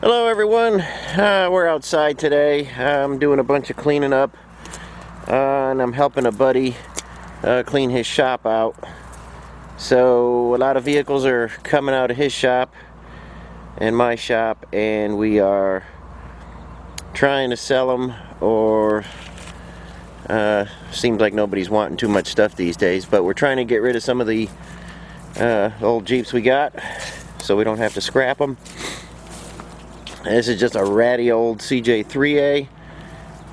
Hello everyone, we're outside today. I'm doing a bunch of cleaning up and I'm helping a buddy clean his shop out. So a lot of vehicles are coming out of his shop and my shop, and we are trying to sell them, or seems like nobody's wanting too much stuff these days, but we're trying to get rid of some of the old Jeeps we got so we don't have to scrap them. This is just a ratty old CJ3A.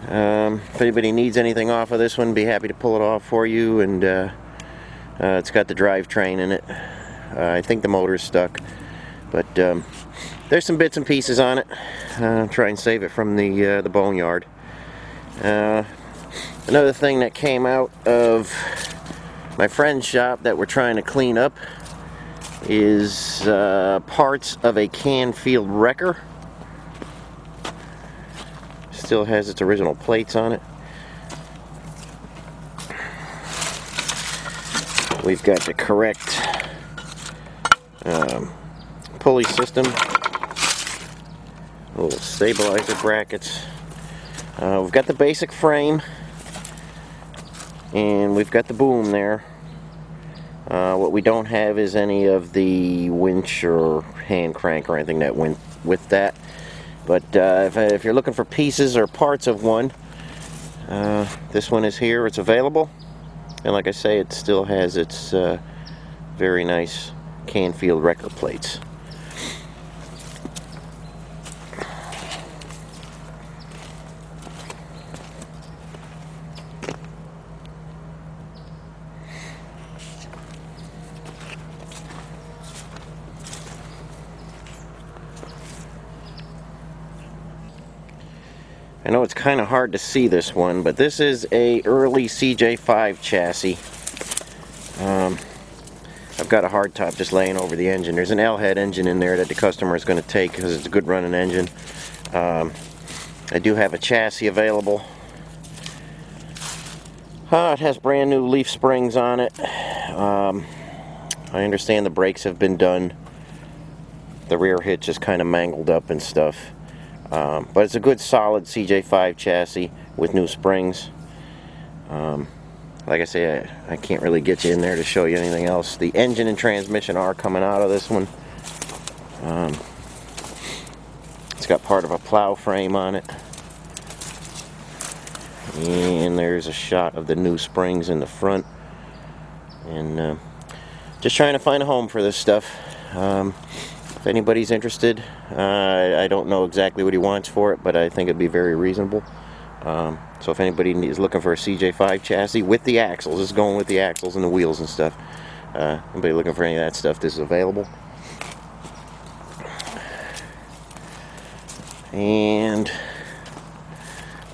If anybody needs anything off of this one, be happy to pull it off for you. And it's got the drivetrain in it. I think the motor's stuck, but there's some bits and pieces on it. Try and save it from the boneyard. Another thing that came out of my friend's shop that we're trying to clean up is parts of a Canfield wrecker. Still has its original plates on it. We've got the correct pulley system, little stabilizer brackets. We've got the basic frame, and we've got the boom there. What we don't have is any of the winch or hand crank or anything that went with that. But if you're looking for pieces or parts of one, this one is here. It's available, and like I say, it still has its very nice Canfield wrecker plates. I know it's kind of hard to see this one, but this is a early CJ5 chassis. I've got a hardtop just laying over the engine. There's an L-head engine in there that the customer is going to take because it's a good running engine. I do have a chassis available. It has brand new leaf springs on it. I understand the brakes have been done. The rear hitch is kind of mangled up and stuff. But it's a good solid CJ5 chassis with new springs. Like I say, I can't really get you in there to show you anything else. The engine and transmission are coming out of this one. It's got part of a plow frame on it. And there's a shot of the new springs in the front. And just trying to find a home for this stuff. If anybody's interested, I don't know exactly what he wants for it, but I think it'd be very reasonable. So if anybody is looking for a CJ5 chassis with the axles, this is going with the axles and the wheels and stuff. Anybody looking for any of that stuff, this is available. And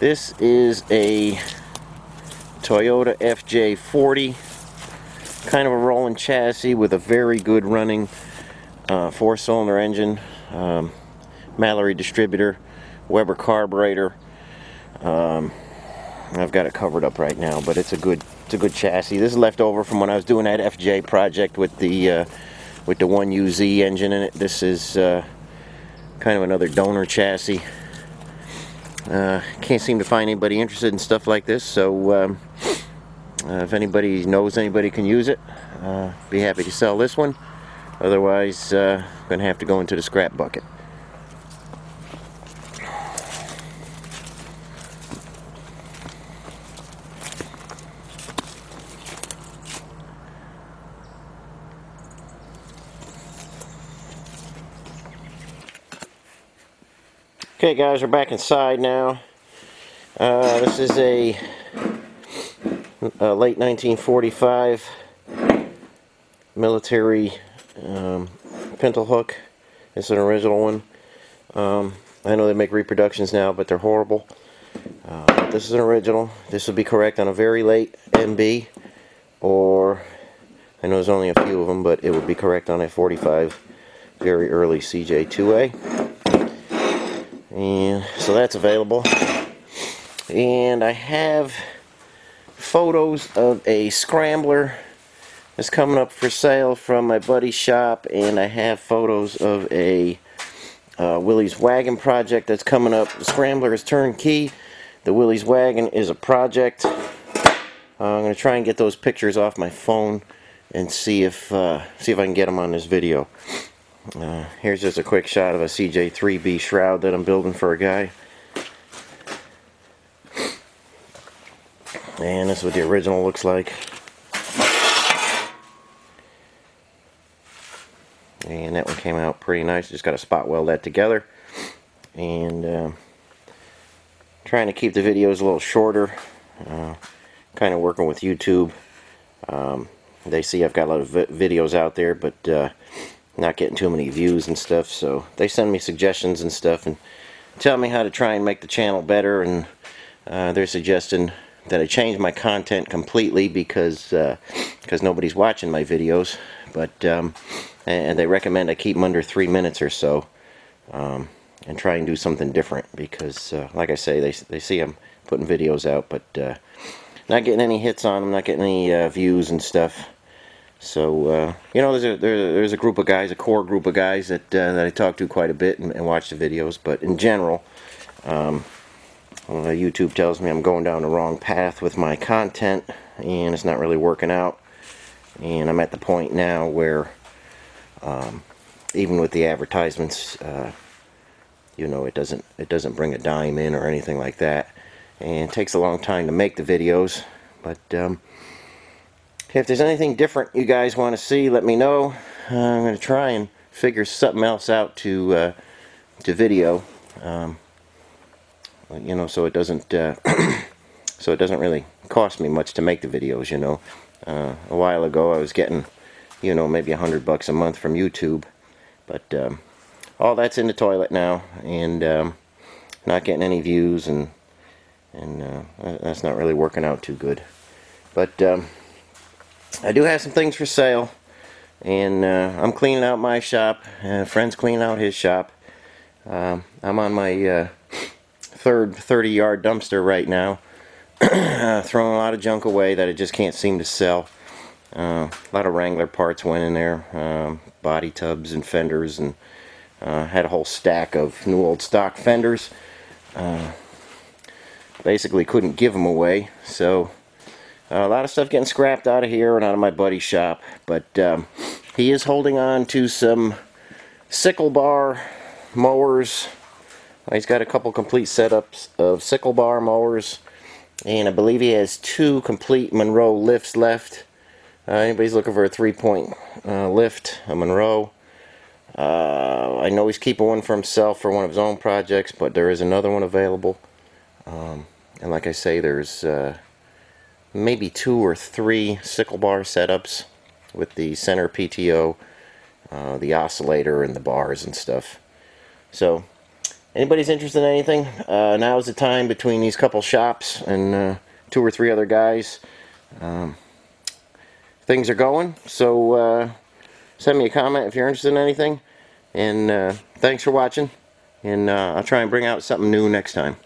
this is a Toyota FJ40, kind of a rolling chassis with a very good running 4-cylinder engine, Mallory distributor, Weber carburetor. I've got it covered up right now, but it's a good chassis. This is left over from when I was doing that FJ project with the 1UZ engine in it. This is kind of another donor chassis. Can't seem to find anybody interested in stuff like this, so if anybody knows anybody can use it, be happy to sell this one. Otherwise, I'm going to have to go into the scrap bucket. Okay guys, we're back inside now. This is a late 1945 military pintle hook. It's an original one. I know they make reproductions now, but they're horrible. This is an original. This would be correct on a very late MB, or I know there's only a few of them, but it would be correct on a 45 very early CJ2A. And so that's available. And I have photos of a Scrambler that's coming up for sale from my buddy's shop, and I have photos of a Willys wagon project that's coming up. The Scrambler is turnkey. The Willys wagon is a project. I'm going to try and get those pictures off my phone and see if I can get them on this video. Here's just a quick shot of a CJ3B shroud that I'm building for a guy. And this is what the original looks like. And that one came out pretty nice. Just got to spot weld that together. And trying to keep the videos a little shorter. Kind of working with YouTube. They see I've got a lot of videos out there, but not getting too many views and stuff. So they send me suggestions and stuff and tell me how to try and make the channel better. And they're suggesting that I change my content completely because nobody's watching my videos. But and they recommend I keep them under 3 minutes or so, and try and do something different because, like I say, they see I'm putting videos out, but not getting any hits on them, not getting any views and stuff. So you know, there's a group of guys, a core group of guys that I talk to quite a bit and watch the videos. But in general, YouTube tells me I'm going down the wrong path with my content, and it's not really working out. And I'm at the point now where even with the advertisements, you know, it doesn't bring a dime in or anything like that, and it takes a long time to make the videos. But if there's anything different you guys want to see, let me know. I'm going to try and figure something else out to video, you know, so it doesn't so it doesn't really cost me much to make the videos. You know, a while ago I was getting, you know, maybe $100 a month from YouTube, but all that's in the toilet now, and not getting any views, and that's not really working out too good. But I do have some things for sale, and I'm cleaning out my shop. A friend's cleaning out his shop. I'm on my third 30-yard dumpster right now, throwing a lot of junk away that I just can't seem to sell. A lot of Wrangler parts went in there, body tubs and fenders, and had a whole stack of new old stock fenders. Basically couldn't give them away, so a lot of stuff getting scrapped out of here and out of my buddy's shop. But he is holding on to some sickle bar mowers. He's got a couple complete setups of sickle bar mowers, and I believe he has 2 complete Monroe lifts left. Anybody's looking for a 3-point lift, a Monroe. I know he's keeping one for himself for one of his own projects, but there is another one available. And like I say, there's maybe 2 or 3 sickle bar setups with the center PTO, the oscillator, and the bars and stuff. So anybody's interested in anything, now is the time between these couple shops and 2 or 3 other guys. Things are going, so send me a comment if you're interested in anything. And thanks for watching, and I'll try and bring out something new next time.